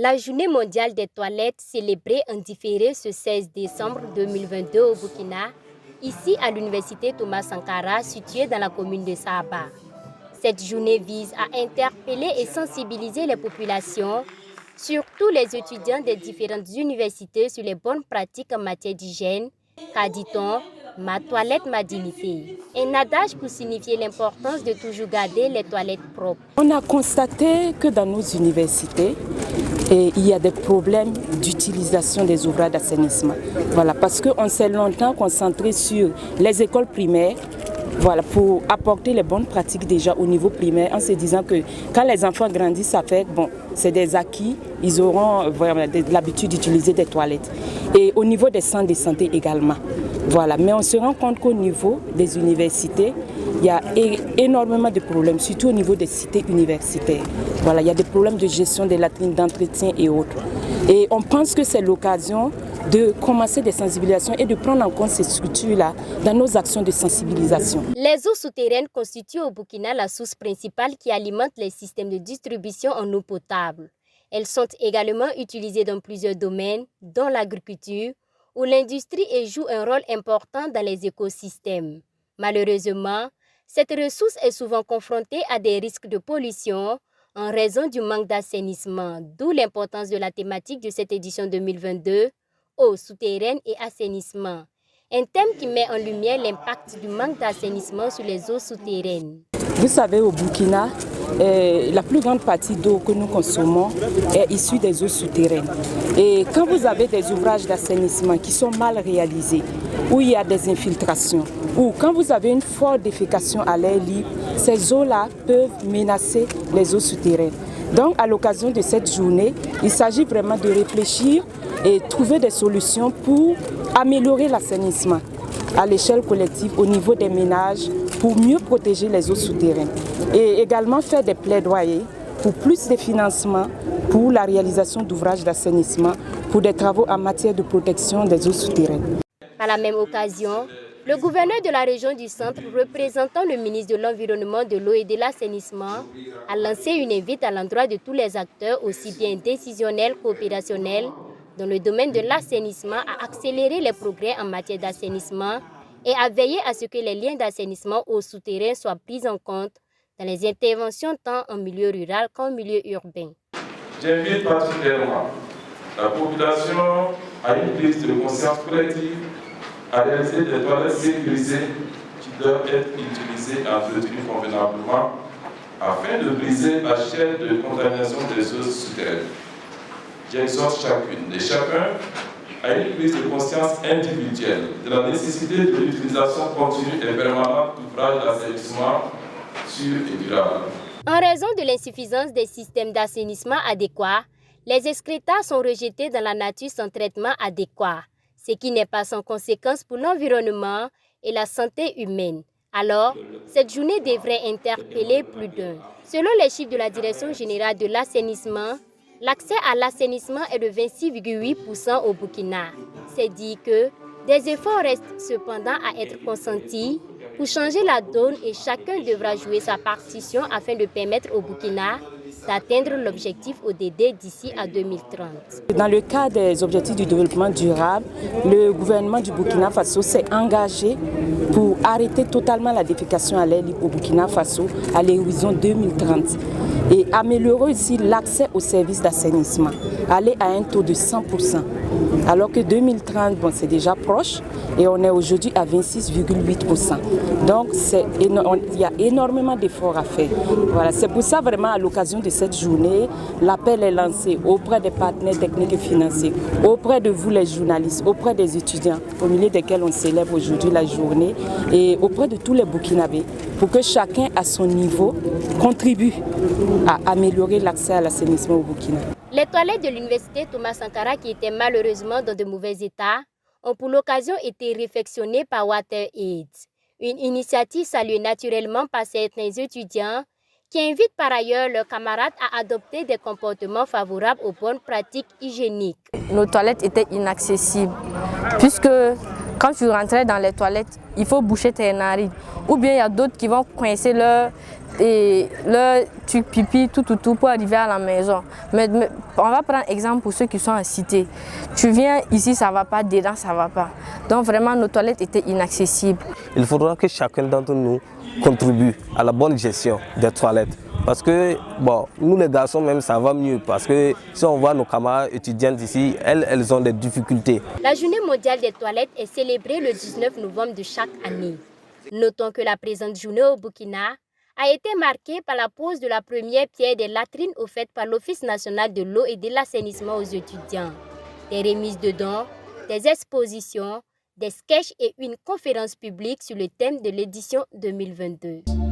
La journée mondiale des toilettes célébrée en différé ce 16 décembre 2022 au Burkina, ici à l'université Thomas Sankara située dans la commune de Saba. Cette journée vise à interpeller et sensibiliser les populations, surtout les étudiants des différentes universités sur les bonnes pratiques en matière d'hygiène, car dit-on, ma toilette, ma dignité. Un adage pour signifier l'importance de toujours garder les toilettes propres. On a constaté que dans nos universités, il y a des problèmes d'utilisation des ouvrages d'assainissement. Voilà, parce qu'on s'est longtemps concentré sur les écoles primaires, voilà, pour apporter les bonnes pratiques déjà au niveau primaire, en se disant que quand les enfants grandissent, ça fait, bon, c'est des acquis, ils auront voilà, l'habitude d'utiliser des toilettes. Et au niveau des centres de santé également. Voilà. Mais on se rend compte qu'au niveau des universités, il y a énormément de problèmes, surtout au niveau des cités universitaires. Voilà, il y a des problèmes de gestion des latrines, d'entretien et autres. Et on pense que c'est l'occasion de commencer des sensibilisations et de prendre en compte ces structures-là dans nos actions de sensibilisation. Les eaux souterraines constituent au Burkina la source principale qui alimente les systèmes de distribution en eau potable. Elles sont également utilisées dans plusieurs domaines, dont l'agriculture, où l'industrie joue un rôle important dans les écosystèmes. Malheureusement, cette ressource est souvent confrontée à des risques de pollution en raison du manque d'assainissement, d'où l'importance de la thématique de cette édition 2022, eau souterraine et assainissement. Un thème qui met en lumière l'impact du manque d'assainissement sur les eaux souterraines. Vous savez, au Burkina, la plus grande partie d'eau que nous consommons est issue des eaux souterraines. Et quand vous avez des ouvrages d'assainissement qui sont mal réalisés, où il y a des infiltrations, ou quand vous avez une forte défécation à l'air libre, ces eaux-là peuvent menacer les eaux souterraines. Donc, à l'occasion de cette journée, il s'agit vraiment de réfléchir et trouver des solutions pour améliorer l'assainissement à l'échelle collective au niveau des ménages pour mieux protéger les eaux souterraines et également faire des plaidoyers pour plus de financement pour la réalisation d'ouvrages d'assainissement pour des travaux en matière de protection des eaux souterraines. À la même occasion, le gouverneur de la région du Centre, représentant le ministre de l'Environnement, de l'Eau et de l'Assainissement, a lancé une invite à l'endroit de tous les acteurs, aussi bien décisionnels qu'opérationnels, dans le domaine de l'assainissement, à accélérer les progrès en matière d'assainissement et à veiller à ce que les liens d'assainissement au souterrain soient pris en compte dans les interventions tant en milieu rural qu'en milieu urbain. J'invite particulièrement la population à une prise de conscience collective, à réaliser des toilettes sécurisées qui doivent être utilisées et entretenues convenablement afin de briser la chaîne de contamination des eaux souterraines. J'exhorte chacune et chacun à une prise de conscience individuelle de la nécessité de l'utilisation continue et permanente d'ouvrages d'assainissement sûrs et durables. En raison de l'insuffisance des systèmes d'assainissement adéquats, les excrétas sont rejetés dans la nature sans traitement adéquat, ce qui n'est pas sans conséquence pour l'environnement et la santé humaine. Alors, cette journée devrait interpeller plus d'un. Selon les chiffres de la Direction générale de l'assainissement, l'accès à l'assainissement est de 26,8% au Burkina. C'est dire que des efforts restent cependant à être consentis pour changer la donne et chacun devra jouer sa partition afin de permettre au Burkina d'atteindre l'objectif ODD d'ici à 2030. Dans le cadre des objectifs du développement durable, le gouvernement du Burkina Faso s'est engagé pour arrêter totalement la défécation à l'air libre au Burkina Faso à l'horizon 2030 et améliorer aussi l'accès aux services d'assainissement, aller à un taux de 100%. Alors que 2030, bon, c'est déjà proche et on est aujourd'hui à 26,8%. Donc il y a énormément d'efforts à faire. Voilà, c'est pour ça vraiment à l'occasion de cette journée, l'appel est lancé auprès des partenaires techniques et financiers, auprès de vous les journalistes, auprès des étudiants, au milieu desquels on célèbre aujourd'hui la journée, et auprès de tous les Burkinabés, pour que chacun à son niveau contribue à améliorer l'accès à l'assainissement au Burkina. Les toilettes de l'université Thomas Sankara, qui étaient malheureusement dans de mauvais état, ont pour l'occasion été réfectionnées par WaterAid, une initiative saluée naturellement par certains étudiants qui invitent par ailleurs leurs camarades à adopter des comportements favorables aux bonnes pratiques hygiéniques. Nos toilettes étaient inaccessibles puisque quand tu rentrais dans les toilettes, il faut boucher tes narines. Ou bien il y a d'autres qui vont coincer leur truc pipi tout pour arriver à la maison. Mais on va prendre exemple pour ceux qui sont en cité. Tu viens ici, ça ne va pas, dedans, ça ne va pas. Donc vraiment, nos toilettes étaient inaccessibles. Il faudra que chacun d'entre nous contribue à la bonne gestion des toilettes. Parce que, bon, nous les garçons même, ça va mieux. Parce que si on voit nos camarades étudiantes ici, elles ont des difficultés. La journée mondiale des toilettes est célébrée le 19 novembre de chaque année. Notons que la présente journée au Burkina a été marquée par la pose de la première pierre des latrines offertes par l'Office national de l'eau et de l'assainissement aux étudiants. Des remises de dons, des expositions, des sketchs et une conférence publique sur le thème de l'édition 2022.